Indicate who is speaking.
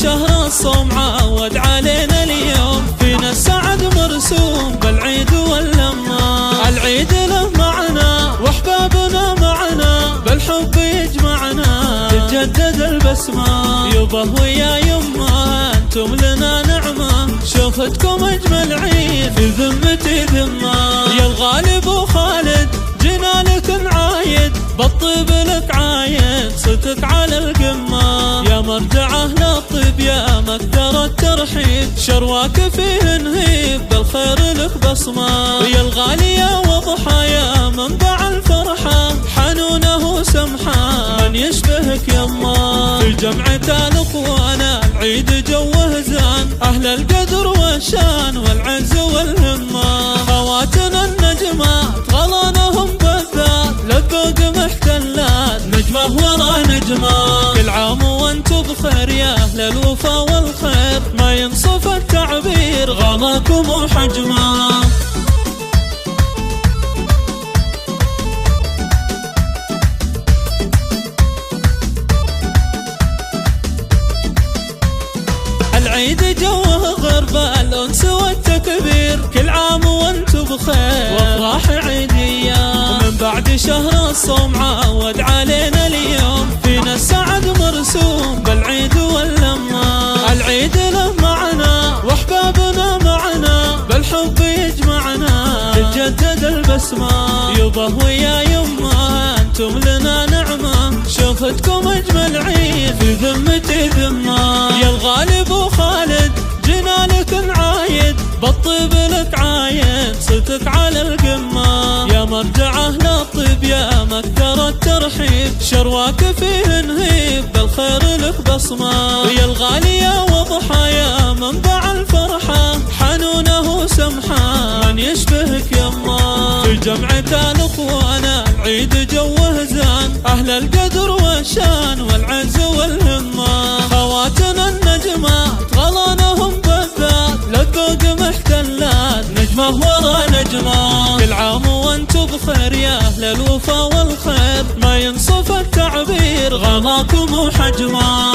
Speaker 1: شهر الصوم عود علينا اليوم، فينا السعد مرسوم بالعيد واللمة. العيد له معنا واحبابنا معنا، بالحب يجمعنا تتجدد البسمة. يبه ويا يمه انتم لنا نعمة، شوفتكم اجمل عيد في ذمتي ذمة. يا الغالب وخالد جينا لك نعايد، بالطيب لك عايد صدق على القمة. يا مرجعه للطيب يا مقدر الترحيب، شرواك فيه نهيب بالخير لك بصمة. يا الغالية وضحايا منبع الفرحة، حنونه سمحة من يشبهك يما. في جمعة الاخوانا العيد جوه زان، اهل القدر والشان والعز والهمة. خواتنا النجمات غلانهم بالذات، للذوق محتلات نجمه ورا نجمه. كل عام وانتم بخير يا اهل الوفا والخير، ما ينصف التعبير غلاكم وحجمه. العيد جوه غربة الأنس والتكبير، كل عام وانتم بخير وافراح عيدية. ومن بعد شهر الصوم عود علينا اليوم، فينا السعد مرسوم بالعيد واللمة. العيد له معنا واحبابنا معنا، بالحب يجمعنا تتجدد البسمة. يبه ويا يمه انتم لنا نعمة، شوفتكم اجمل عيد في ذمتي ذمة. يا الغالب وخالد جينا لك نعايد، بالطيب لك عايد صدق على القمة. يا مرجعه للطيب يا مقدر الترحيب، شرواك فيه نهيب بالخير لك بصمة. يا الغالية وضحايا منبع الفرحة، حنونه سمحة من يشبهك يما. في جمعة الاخوانا العيد جوه زان، اهل القدر والشان والعز والهمة. خواتنا النجمات غلانهم بالذات، للذوق محتلات نجمه ورا نجمه. كل عام وانتم بخير يا اهل الوفا والخير، ما ينصف التعبير غلاكم وحجمه.